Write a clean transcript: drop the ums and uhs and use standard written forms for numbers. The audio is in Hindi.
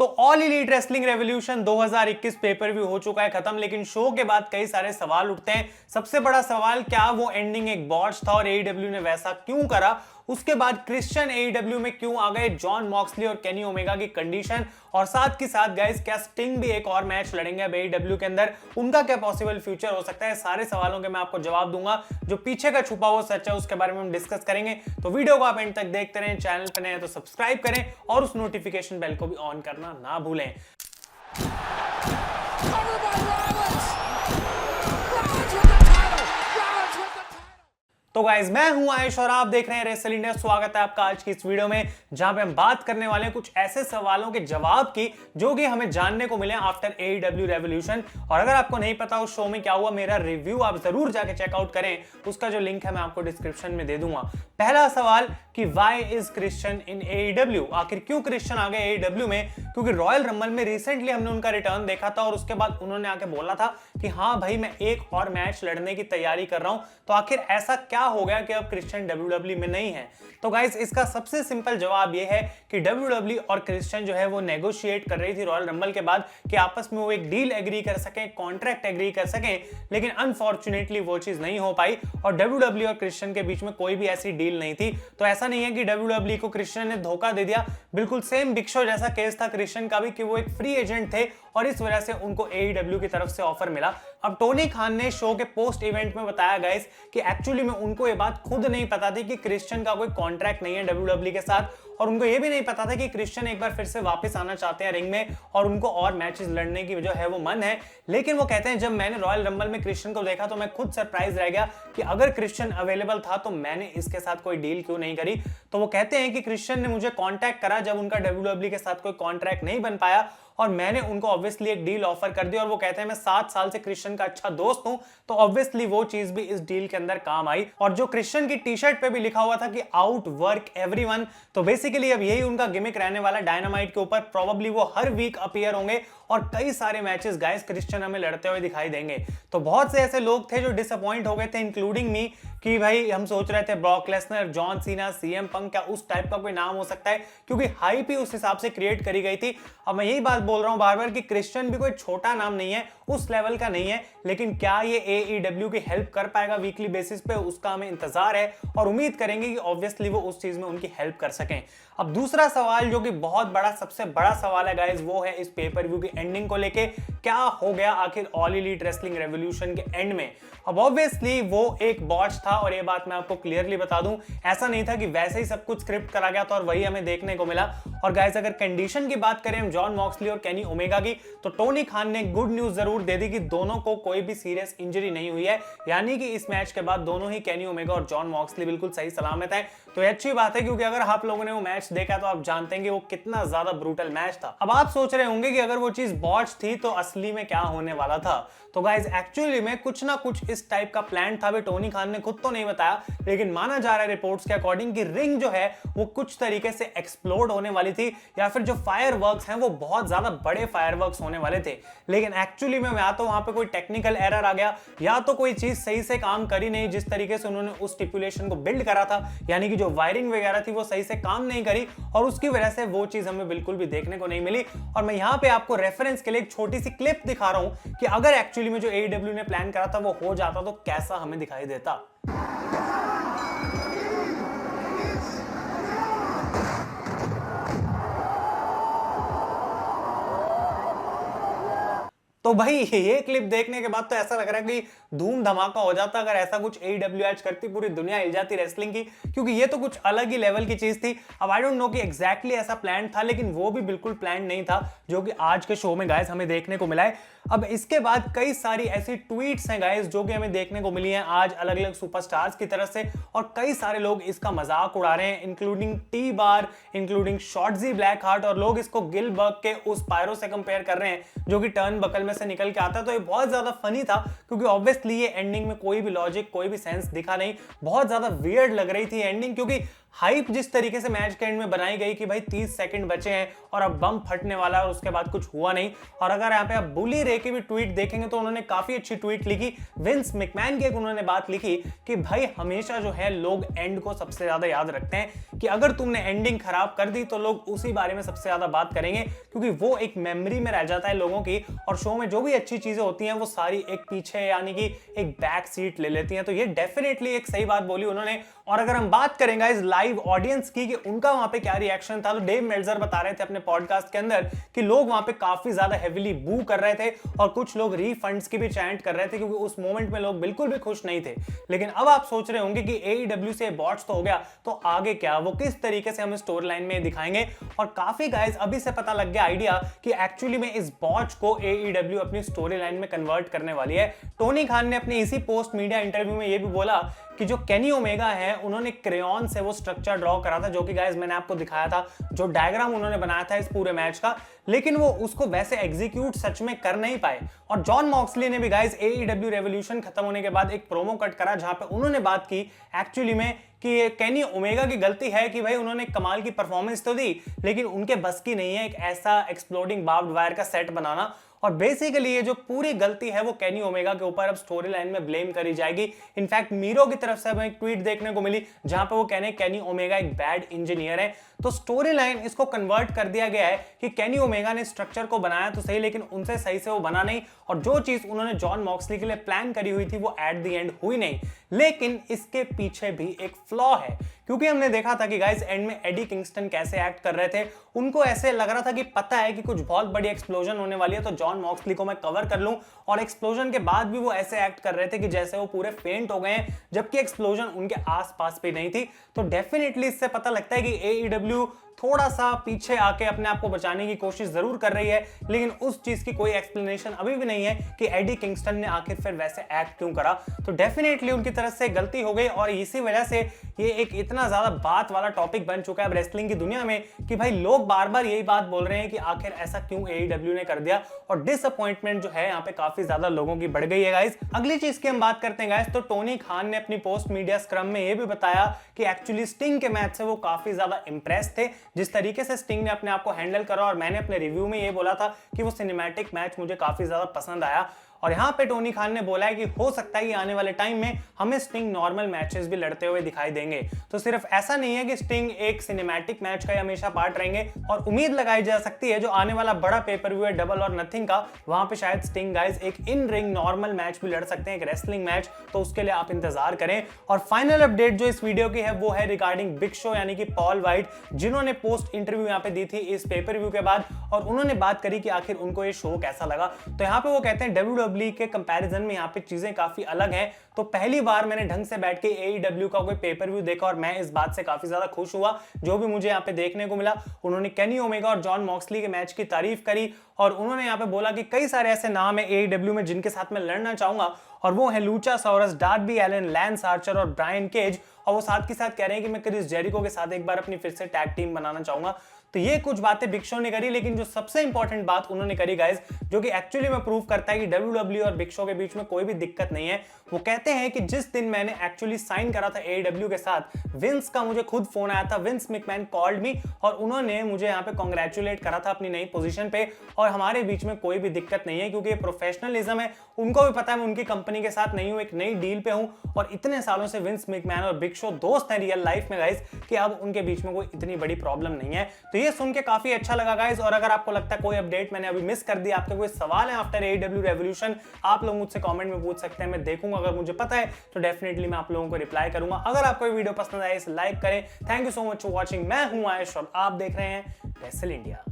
तो all elite wrestling revolution 2021 pay per view हो चुका है खत्म, लेकिन शो के बाद कई सारे सवाल उठते हैं। सबसे बड़ा सवाल, क्या वो एंडिंग एक बॉट्स था और एईडब्ल्यू ने वैसा क्यों करा? उसके बाद क्रिश्चियन एईडब्ल्यू में क्यों आ गए? जॉन मॉक्सली और केनी ओमेगा की कंडीशन, और साथ के साथ गाइस क्या स्टिंग भी एक और मैच लड़ेंगे अब एईडब्ल्यू के अंदर? उनका क्या पॉसिबल फ्यूचर हो सकता है? सारे सवालों के मैं आपको जवाब दूंगा। जो पीछे का छुपा हुआ सच है उसके बारे में हम डिस्कस करेंगे। तो वीडियो को आप एंड तक देखते रहें। चैनल पर नए हैं तो सब्सक्राइब करें और उस नोटिफिकेशन बेल को भी ऑन करना ना भूलें। तो गाइज मैं हूं आयुष और आप देख रहे हैं रेसल इंडिया। स्वागत है आपका आज की इस वीडियो में, जहां पे हम बात करने वाले हैं कुछ ऐसे सवालों के जवाब की जो कि हमें जानने को मिले आफ्टर एईडब्ल्यू रेवोल्यूशन। और अगर आपको नहीं पता उस शो में क्या हुआ, मेरा रिव्यू आप जरूर जाके चेकआउट करें, उसका जो लिंक है मैं आपको डिस्क्रिप्शन में दे दूंगा। पहला सवाल कि why is Christian in AEW? आखिर क्यों क्रिश्चियन आ गए एईडब्ल्यू में? क्योंकि रॉयल रंबल में रिसेंटली हमने उनका रिटर्न देखा था और उसके बाद उन्होंने आके बोला था कि हाँ भाई मैं एक और मैच लड़ने की तैयारी कर रहा हूं। तो आखिर ऐसा क्या हो गया कि अब क्रिश्चियन डब्ल्यूडब्ल्यू में नहीं है? तो गाइस इसका सबसे सिंपल जवाब यह है कि डब्ल्यूडब्ल्यू और क्रिश्चियन जो है वो नेगोशिएट कर रही थी रॉयल रंबल के बाद कि आपस में वो एक डील एग्री कर सकें, कॉन्ट्रैक्ट एग्री कर सकें, लेकिन अनफॉर्चुनेटली वो चीज नहीं हो पाई और डब्ल्यूडब्ल्यू और क्रिश्चियन के बीच में कोई भी ऐसी डील नहीं थी। तो ऐसा नहीं है कि डब्ल्यूडब्ल्यू को क्रिश्चियन ने धोखा दे दिया, बिल्कुल सेम बिग शो जैसा केस था क्रिश्चियन का भी कि वो एक फ्री एजेंट थे और इस वजह से उनको एईडब्ल्यू की तरफ से ऑफर मिला। अब टोनी खान ने शो के पोस्ट इवेंट में बताया गाइस कि एक्चुअली में उनको ये बात खुद नहीं पता थी कि क्रिश्चियन का कोई कॉन्ट्रैक्ट नहीं है डब्ल्यूडब्ल्यू के साथ, और उनको ये भी नहीं पता था कि क्रिश्चियन एक बार फिर से वापस आना चाहते हैं रिंग में और उनको और मैचेस लड़ने की जो है वो मन है। लेकिन वो कहते हैं जब मैंने रॉयल रंबल में क्रिश्चियन को देखा तो मैं खुद सरप्राइज रह गया कि अगर क्रिश्चियन अवेलेबल था तो मैंने इसके साथ कोई डील क्यों नहीं करी। तो वो कहते हैं कि क्रिश्चियन ने मुझे कॉन्टैक्ट करा जब उनका डब्ल्यूडब्ल्यू के साथ कोई कॉन्ट्रैक्ट नहीं बन पाया और मैंने उनको ऑब्वियसली एक डील ऑफर कर दी। और वो कहते हैं मैं 7 साल से क्रिश्चियन का अच्छा दोस्त हूं, तो ऑब्वियसली वो चीज भी इस डील के अंदर काम आई। और जो क्रिश्चियन की टी शर्ट पे भी लिखा हुआ था कि आउट वर्क एवरीवन, तो बेसिकली अब यही उनका गिमिक रहने वाला डायनामाइट के ऊपर। प्रोबेबली वो हर वीक अपीयर होंगे और कई सारे मैचेस गाइस क्रिश्चियन हमें लड़ते हुए दिखाई देंगे। तो बहुत से ऐसे लोग थे जो डिसअपॉइंट हो गए थे, इंक्लूडिंग मी, कि भाई हम सोच रहे थे Brock Lesnar, John Cena, CM Punk, क्या उस टाइप का कोई नाम हो सकता है? क्योंकि हाइप ही उस हिसाब से क्रिएट करी गई थी। अब मैं यही बात बोल रहा हूं बार बार कि क्रिश्चियन भी कोई छोटा नाम नहीं है, उस लेवल का नहीं है, लेकिन क्या ये एईडब्ल्यू की हेल्प कर पाएगा वीकली बेसिस पे, उसका हमें इंतजार है और उम्मीद करेंगे कि ऑब्वियसली वो उस चीज में उनकी हेल्प कर सकें। अब दूसरा सवाल जो कि बहुत बड़ा, सबसे बड़ा सवाल है गाइस, वो है इस पेपर व्यू की एंडिंग को लेके। क्या हो गया आखिर ऑल इलीट रेसलिंग रेवोल्यूशन के एंड में? अब ऑब्वियसली वो एक बॉट्स था और ये बात मैं आपको क्लियरली बता दूं, ऐसा नहीं था कि वैसे ही सब कुछ स्क्रिप्ट करा गया था और वही हमें देखने को मिला। और गाइस अगर कंडीशन की बात करें हम जॉन मॉक्सली और केनी ओमेगा की, तो टोनी खान ने गुड न्यूज जरूर दे दी कि दोनों को कोई भी सीरियस इंजरी नहीं हुई है, यानी कि इस मैच के बाद दोनों ही केनी ओमेगा और जॉन मॉक्सली बिल्कुल सही सलामत है। तो ये अच्छी बात है क्योंकि अगर आप लोगों ने वो मैच देखा तो आप जानते हैं कि वो कितना ज्यादा ब्रूटल मैच था। अब आप सोच रहे होंगे कि अगर वो चीज बॉट्स थी तो असली में क्या होने वाला था? तो गाइस एक्चुअली में कुछ ना कुछ इस टाइप का प्लान था, भी टोनी खान ने खुद तो नहीं बताया, लेकिन माना जा रहा है रिपोर्ट्स के अकॉर्डिंग कि रिंग जो है वो कुछ तरीके से एक्सप्लोड होने वाली थी, या फिर जो फायरवर्क्स हैं वो बहुत ज्यादा बड़े फायरवर्क्स होने वाले थे। लेकिन एक्चुअली में या तो वहां पे कोई टेक्निकल एरर आ गया, या तो कोई चीज सही से काम करी नहीं जिस तरीके से उन्होंने उस स्टिपुलेशन को बिल्ड करा था, यानी कि जो वायरिंग वगैरह थी वो सही से काम नहीं करी और उसकी वजह से वो चीज हमें बिल्कुल भी देखने को नहीं मिली। और मैं यहां पे आपको रेफरेंस के लिए एक छोटी सी क्लिप दिखा रहा हूं कि अगर एक्चुअली में जो एईडब्ल्यू ने प्लान करा था वो हो जाता तो कैसा हमें दिखाई देता। तो भाई ये क्लिप देखने के बाद तो ऐसा लग रहा है कि धूम धमाका हो जाता अगर ऐसा कुछ एईडब्ल्यू आज करती, पूरी दुनिया हिल जाती रेसलिंग की, क्योंकि ये तो कुछ अलग ही लेवल की चीज थी। अब आई डोंट नो कि एग्जैक्टली ऐसा प्लान था, लेकिन वो भी बिल्कुल प्लान नहीं था जो कि आज के शो में गाइस हमें देखने को मिला है। अब इसके बाद कई सारी ऐसी ट्वीट्स हैं गाइस जो कि हमें देखने को मिली हैं आज अलग अलग सुपरस्टार्स की तरफ से, और कई सारे लोग इसका मजाक उड़ा रहे हैं, इंक्लूडिंग टी बार, इंक्लूडिंग शॉर्टजी ब्लैक हार्ट, और लोग इसको गिलबर्ग के उस पायरो से कंपेयर कर रहे हैं जो कि टर्न बकल में से निकल के आता है। तो ये बहुत ज्यादा फनी था क्योंकि ऑब्वियसली ये एंडिंग में कोई भी लॉजिक, कोई भी सेंस दिखा नहीं, बहुत ज्यादा वियर्ड लग रही थी एंडिंग, क्योंकि हाइप जिस तरीके से मैच के एंड में बनाई गई कि भाई 30 सेकंड बचे हैं और अब बम फटने वाला है और उसके बाद कुछ हुआ नहीं। और अगर यहाँ पे आप बुली रे की भी ट्वीट देखेंगे तो उन्होंने काफी अच्छी ट्वीट लिखी। विंस मैकमैन की एक उन्होंने बात लिखी कि भाई हमेशा जो है लोग एंड को सबसे ज्यादा याद रखते हैं, कि अगर तुमने एंडिंग खराब कर दी तो लोग उसी बारे में सबसे ज्यादा बात करेंगे, क्योंकि वो एक मेमोरी में रह जाता है लोगों की। और शो में जो भी अच्छी चीजें होती हैं वो सारी एक पीछे यानी कि एक बैक सीट ले लेती हैं। तो ये डेफिनेटली एक सही बात बोली उन्होंने। और अगर हम बात करेंगे इस लाइव ऑडियंस की कि उनका वहां पे क्या रिएक्शन था, तो डेव मेल्जर बता रहे थे अपने पॉडकास्ट के अंदर कि लोग वहां पे काफी ज्यादा हेवीली बू कर रहे थे और कुछ लोग रीफंड्स की भी चैंट कर रहे थे, क्योंकि उस मोमेंट में लोग बिल्कुल भी खुश नहीं थे। लेकिन अब आप सोच रहे होंगे कि AEW से बॉट्स तो हो गया, तो आगे क्या, वो किस तरीके से हम स्टोरी लाइन में दिखाएंगे। और काफी गाइस अभी से पता लग गया आइडिया कि एक्चुअली में इस बॉट्स को AEW अपनी स्टोरी लाइन में कन्वर्ट करने वाली है। टोनी खान ने अपनी इसी पोस्ट मीडिया इंटरव्यू में ये भी बोला कि जो केनी ओमेगा है उन्होंने क्रेयॉन से वो स्ट्रक्चर ड्रॉ करा था, जो कि गाइस मैंने आपको दिखाया था, जो डायग्राम उन्होंने बनाया था इस पूरे मैच का, लेकिन वो उसको वैसे एग्जीक्यूट सच में कर नहीं पाए। और जॉन मॉक्सली ने भी गाइस AEW रेवोल्यूशन खत्म होने के बाद एक प्रोमो कट करा जहां पे उन्होंने बात की एक्चुअली में कि केनी ओमेगा की गलती है कि भाई उन्होंने कमाल की परफॉर्मेंस तो दी, लेकिन उनके बस की नहीं है एक ऐसा एक्सप्लोडिंग बार्ब्ड वायर का सेट बनाना। और बेसिकली ये जो पूरी गलती है वो केनी ओमेगा के ऊपर अब स्टोरी लाइन में ब्लेम करी जाएगी। इनफैक्ट मीरो की तरफ से हमें एक ट्वीट देखने को मिली जहां पे वो कहने केनी ओमेगा एक बैड इंजीनियर है। तो स्टोरी लाइन इसको कन्वर्ट कर दिया गया है कि केनी ओमेगा ने स्ट्रक्चर को बनाया तो सही, लेकिन उनसे सही से वो बना नहीं, और जो चीज उन्होंने जॉन मॉक्सली के लिए प्लान करी हुई थी वो एट द एंड हुई नहीं। लेकिन इसके पीछे भी एक फ्लॉ है, क्योंकि हमने देखा था कि गाइस एंड में एडी किंगस्टन कैसे एक्ट कर रहे थे। उनको ऐसे लग रहा था कि पता है कि कुछ बहुत बड़ी एक्सप्लोजन होने वाली है, तो जॉन मॉक्सली को मैं कवर कर लूं, और एक्सप्लोजन के बाद भी वो ऐसे एक्ट कर रहे थे कि जैसे वो पूरे फेंट हो गए हैं, जबकि एक्सप्लोजन उनके आसपास भी नहीं थी। तो डेफिनेटली इससे पता लगता है कि AEW थोड़ा सा पीछे आके अपने आप को बचाने की कोशिश जरूर कर रही है, लेकिन उस चीज की कोई एक्सप्लेनेशन अभी भी नहीं है कि एडी किंगस्टन ने आखिर फिर वैसे एक्ट क्यों करा। तो डेफिनेटली उनकी तरफ से गलती हो गई, और इसी वजह से ये एक इतना ज्यादा बात वाला टॉपिक बन चुका है अब रेसलिंग की दुनिया में कि भाई लोग बार बार यही बात बोल रहे हैं कि आखिर ऐसा क्यों AEW ने कर दिया, और डिसअपॉइंटमेंट जो है यहाँ पे काफी ज्यादा लोगों की बढ़ गई है गाइस। अगली चीज की हम बात करते हैं गाइस, तो टोनी खान ने अपनी पोस्ट मीडिया स्क्रम में ये भी बताया कि एक्चुअली स्टिंग के मैच से वो काफी ज्यादा इंप्रेस थे, जिस तरीके से स्टिंग ने अपने आप को हैंडल करा। और मैंने अपने रिव्यू में ये बोला था कि वो सिनेमैटिक मैच मुझे काफी ज्यादा पसंद आया। और यहाँ पे टोनी खान ने बोला है कि हो सकता है कि आने वाले टाइम में हमें स्टिंग नॉर्मल मैचेस भी लड़ते हुए दिखाई देंगे। तो सिर्फ ऐसा नहीं है कि स्टिंग एक सिनेमैटिक मैच का हमेशा पार्ट रहेंगे, और उम्मीद लगाई जा सकती है जो आने वाला बड़ा पेपर व्यू है डबल और नथिंग का, वहां पे शायद स्टिंग गाइस एक इन रिंग नॉर्मल मैच भी लड़ सकते हैं, एक रेसलिंग मैच। तो उसके लिए आप इंतजार करें। और फाइनल अपडेट जो इस वीडियो की है वो है रिगार्डिंग बिग शो यानी कि पॉल वाइट, जिन्होंने पोस्ट इंटरव्यू यहाँ पे दी थी इस पेपर व्यू के बाद, और उन्होंने बात करी कि आखिर उनको ये शो कैसा लगा। तो यहाँ पे वो कहते हैं WWE के कंपैरिजन में यहाँ पे चीजें काफी अलग हैं। तो पहली बार मैंने ढंग से बैठ के AEW का कोई पेपर व्यू देखा, और मैं इस बात से काफी ज्यादा खुश हुआ जो भी मुझे यहाँ पे देखने को मिला। उन्होंने केनी ओमेगा और जॉन मॉक्सली के मैच की तारीफ करी, और उन्होंने यहाँ पे बोला कि कई सारे ऐसे नाम है AEW में जिनके साथ मैं लड़ना चाहूंगा, और वो है लूचासॉरस, डार्बी एलन, लैंस आर्चर और ब्रायन केज। और वो साथ के साथ कह रहे हैं कि मैं क्रिस जेरिको के साथ एक बार अपनी फिर से टैग टीम बनाना चाहूंगा। तो ये कुछ बातें बिग शो ने करी, लेकिन जो सबसे इंपॉर्टेंट बात उन्होंने करी गाइस, जो कि एक्चुअली में प्रूव करता है कि WWE और बिग शो के बीच में कोई भी दिक्कत नहीं है, वो कहते हैं कि जिस दिन मैंने एक्चुअली साइन करा था AEW के साथ, विंस का मुझे खुद फोन आया था। विंस मैकमैन कॉल्ड मी और उन्होंने मुझे यहाँ पे कांग्रेचुलेट करा था अपनी नई पोजीशन पे, और हमारे बीच में कोई भी दिक्कत नहीं है, क्योंकि ये प्रोफेशनलिज्म है। उनको भी पता है मैं उनकी कंपनी के साथ नहीं हूँ, एक नई डील पे हूँ, और इतने सालों से विंस मैकमैन और बिग शो दोस्त हैं रियल लाइफ में गाइस, कि अब उनके बीच में कोई इतनी बड़ी प्रॉब्लम नहीं है। तो ये सुन के काफी अच्छा लगा गाइस। और अगर आपको लगता है कोई अपडेट मैंने अभी मिस कर दिया, आपके कोई सवाल है आफ्टर AEW रेवोल्यूशन, आप लोग मुझसे कमेंट में पूछ सकते हैं, मैं देखूंगा। अगर मुझे पता है तो डेफिनेटली मैं आप लोगों को रिप्लाई करूंगा। अगर आपको ये वीडियो पसंद आए इसे लाइक करें। Thank you so much for watching. मैं हूं आयुष और आप देख रहे हैं रेसल इंडिया।